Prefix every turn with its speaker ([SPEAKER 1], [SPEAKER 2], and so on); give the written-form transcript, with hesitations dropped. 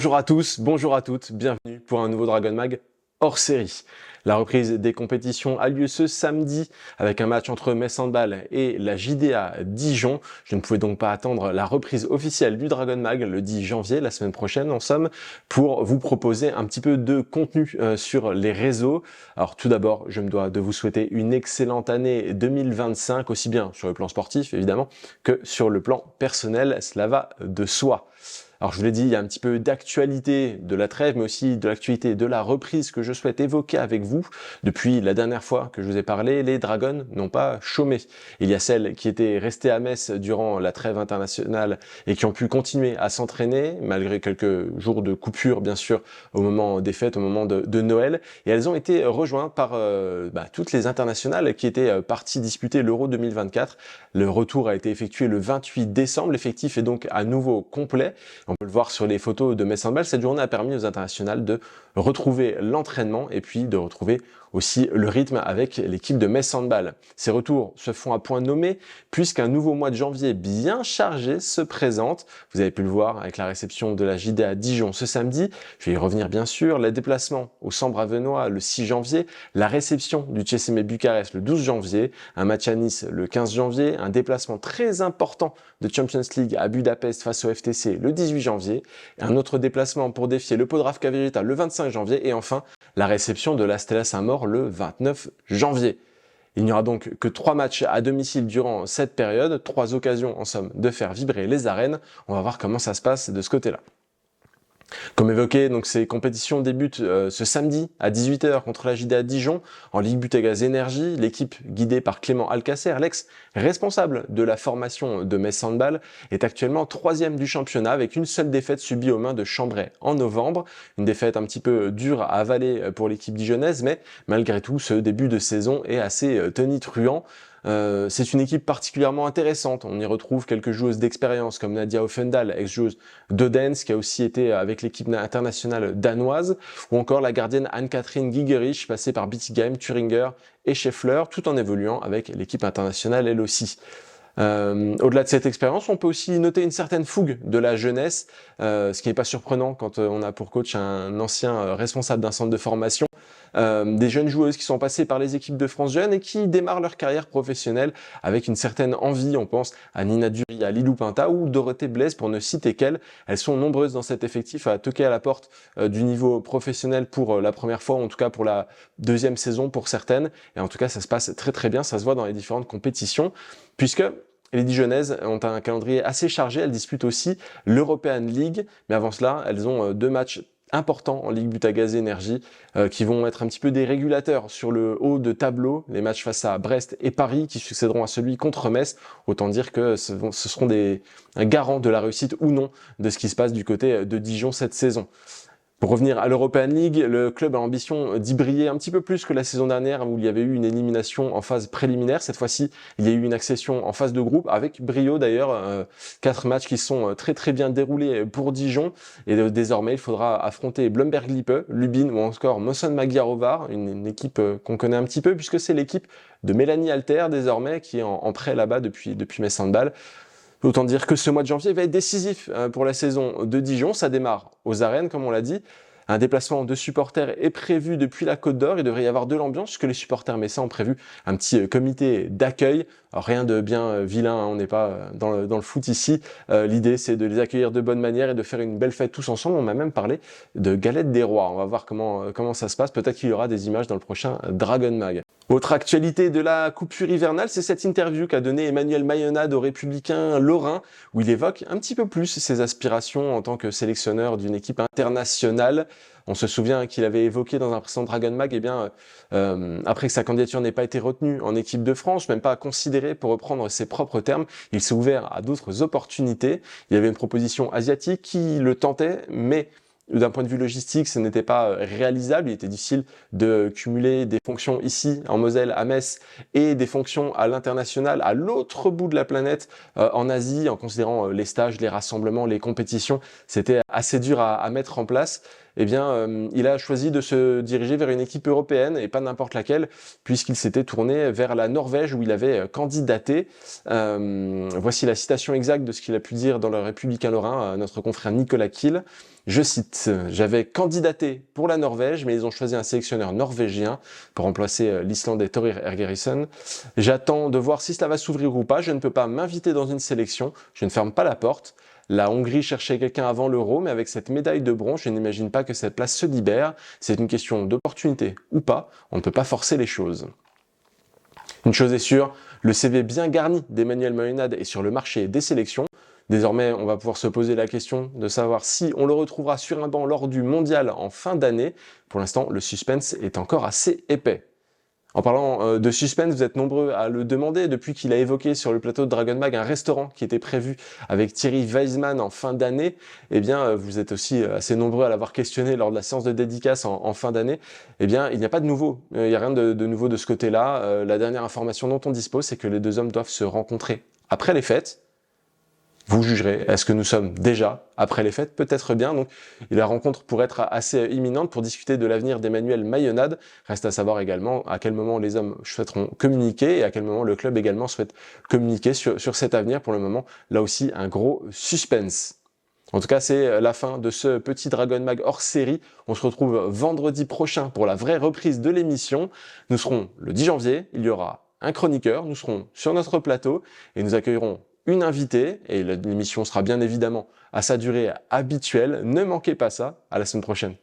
[SPEAKER 1] Bonjour à tous, bonjour à toutes, bienvenue pour un nouveau Dragon Mag hors série. La reprise des compétitions a lieu ce samedi avec un match entre Metz Handball et la JDA Dijon. Je ne pouvais donc pas attendre la reprise officielle du Dragon Mag le 10 janvier, la semaine prochaine en somme, pour vous proposer un petit peu de contenu sur les réseaux. Alors tout d'abord, je me dois de vous souhaiter une excellente année 2025, aussi bien sur le plan sportif évidemment que sur le plan personnel, cela va de soi. Alors je vous l'ai dit, il y a un petit peu d'actualité de la trêve, mais aussi de l'actualité de la reprise que je souhaite évoquer avec vous. Depuis la dernière fois que je vous ai parlé, les Dragons n'ont pas chômé. Il y a celles qui étaient restées à Metz durant la trêve internationale et qui ont pu continuer à s'entraîner, malgré quelques jours de coupure bien sûr, au moment des fêtes, au moment de Noël. Et elles ont été rejointes par toutes les internationales qui étaient parties disputer l'Euro 2024. Le retour a été effectué le 28 décembre, l'effectif est donc à nouveau complet. On peut le voir sur les photos de Metz Handball, cette journée a permis aux internationales de retrouver l'entraînement et puis de retrouver aussi le rythme avec l'équipe de Metz Handball. Ces retours se font à point nommé puisqu'un nouveau mois de janvier bien chargé se présente. Vous avez pu le voir avec la réception de la JDA Dijon ce samedi. Je vais y revenir bien sûr. Les déplacements au Sambre-Avenois le 6 janvier, la réception du CSM Bucarest le 12 janvier, un match à Nice le 15 janvier, un déplacement très important de Champions League à Budapest face au FTC le 18 janvier, un autre déplacement pour défier le Podravka Vérita le 25 janvier et enfin la réception de la Stella Saint-Maur le 29 janvier. Il n'y aura donc que 3 matchs à domicile durant cette période, 3 occasions en somme de faire vibrer les arènes. On va voir comment ça se passe de ce côté-là. Comme évoqué, donc ces compétitions débutent ce samedi à 18h contre la JDA Dijon en Ligue Butagaz Énergie. L'équipe guidée par Clément Alcacer, l'ex-responsable de la formation de Metz Handball, est actuellement 3e du championnat avec une seule défaite subie aux mains de Chambray en novembre. Une défaite un petit peu dure à avaler pour l'équipe dijonnaise, mais malgré tout, ce début de saison est assez tonitruant. C'est une équipe particulièrement intéressante. On y retrouve quelques joueuses d'expérience comme Nadia Offendal, ex-joueuse d'Odense, qui a aussi été avec l'équipe internationale danoise, ou encore la gardienne Anne-Catherine Gigerich, passée par Bietigheim, Thüringer et Scheffler, tout en évoluant avec l'équipe internationale elle aussi. Au-delà de cette expérience, on peut aussi noter une certaine fougue de la jeunesse, ce qui n'est pas surprenant quand on a pour coach un ancien responsable d'un centre de formation. Des jeunes joueuses qui sont passées par les équipes de France Jeunes et qui démarrent leur carrière professionnelle avec une certaine envie. On pense à Nina Dury, à Lilou Pinta ou Dorothée Blaise pour ne citer qu'elles. Elles sont nombreuses dans cet effectif à toquer à la porte du niveau professionnel pour la première fois, ou en tout cas pour la deuxième saison pour certaines. Et en tout cas, ça se passe très très bien, ça se voit dans les différentes compétitions, puisque les Dijonnaises ont un calendrier assez chargé. Elles disputent aussi l'European League, mais avant cela, elles ont 2 matchs importants en Ligue Butagaz Énergie qui vont être un petit peu des régulateurs sur le haut de tableau, les matchs face à Brest et Paris qui succéderont à celui contre Metz. Autant dire que ce seront un garant de la réussite ou non de ce qui se passe du côté de Dijon cette saison. Pour revenir à l'European League, le club a l'ambition d'y briller un petit peu plus que la saison dernière où il y avait eu une élimination en phase préliminaire. Cette fois-ci, il y a eu une accession en phase de groupe avec brio d'ailleurs. 4 matchs qui sont très très bien déroulés pour Dijon. Et désormais, il faudra affronter Blumberg-Lippe, Lubin ou encore Moson Magyarovar, une équipe qu'on connaît un petit peu puisque c'est l'équipe de Mélanie Alter désormais qui est en prêt là-bas depuis Metz Handball. Autant dire que ce mois de janvier va être décisif pour la saison de Dijon. Ça démarre aux arènes, comme on l'a dit. Un déplacement de supporters est prévu depuis la Côte d'Or. Il devrait y avoir de l'ambiance puisque les supporters messins ont prévu un petit comité d'accueil. Alors, rien de bien vilain, hein, on n'est pas dans le foot ici. L'idée, c'est de les accueillir de bonne manière et de faire une belle fête tous ensemble. On m'a même parlé de galette des rois. On va voir comment ça se passe. Peut-être qu'il y aura des images dans le prochain Dragon Mag. Autre actualité de la coupure hivernale, c'est cette interview qu'a donnée Emmanuel Mayonade au Républicain Lorrain, où il évoque un petit peu plus ses aspirations en tant que sélectionneur d'une équipe internationale. On se souvient qu'il avait évoqué dans un précédent Dragon Mag, après que sa candidature n'ait pas été retenue en équipe de France, même pas considérée pour reprendre ses propres termes, il s'est ouvert à d'autres opportunités. Il y avait une proposition asiatique qui le tentait, mais d'un point de vue logistique, ce n'était pas réalisable. Il était difficile de cumuler des fonctions ici, en Moselle, à Metz, et des fonctions à l'international, à l'autre bout de la planète, en Asie, en considérant les stages, les rassemblements, les compétitions. C'était assez dur à mettre en place. eh bien, il a choisi de se diriger vers une équipe européenne et pas n'importe laquelle, puisqu'il s'était tourné vers la Norvège où il avait candidaté. Voici la citation exacte de ce qu'il a pu dire dans le Républicain Lorrain à notre confrère Nicolas Kiel. Je cite, « J'avais candidaté pour la Norvège, mais ils ont choisi un sélectionneur norvégien pour remplacer l'Islandais Thorir Ergerisson. J'attends de voir si cela va s'ouvrir ou pas. Je ne peux pas m'inviter dans une sélection. Je ne ferme pas la porte. La Hongrie cherchait quelqu'un avant l'Euro, mais avec cette médaille de bronze, je n'imagine pas que cette place se libère. C'est une question d'opportunité ou pas. On ne peut pas forcer les choses. » Une chose est sûre, le CV bien garni d'Emmanuel Mayonnaade est sur le marché des sélections. Désormais, on va pouvoir se poser la question de savoir si on le retrouvera sur un banc lors du mondial en fin d'année. Pour l'instant, le suspense est encore assez épais. En parlant de suspense, vous êtes nombreux à le demander depuis qu'il a évoqué sur le plateau de Dragon Mag un restaurant qui était prévu avec Thierry Weisman en fin d'année. Eh bien, vous êtes aussi assez nombreux à l'avoir questionné lors de la séance de dédicace en fin d'année. Eh bien, il n'y a pas de nouveau. Il n'y a rien de nouveau de ce côté-là. La dernière information dont on dispose, c'est que les deux hommes doivent se rencontrer après les fêtes. Vous jugerez, est-ce que nous sommes déjà après les fêtes? Peut-être bien, donc la rencontre pourrait être assez imminente pour discuter de l'avenir d'Emmanuel Mayonnaade. Reste à savoir également à quel moment les hommes souhaiteront communiquer et à quel moment le club également souhaite communiquer sur cet avenir. Pour le moment, là aussi, un gros suspense. En tout cas, c'est la fin de ce petit Dragon Mag hors série. On se retrouve vendredi prochain pour la vraie reprise de l'émission. Nous serons le 10 janvier, il y aura un chroniqueur, nous serons sur notre plateau et nous accueillerons une invitée, et l'émission sera bien évidemment à sa durée habituelle. Ne manquez pas ça, à la semaine prochaine.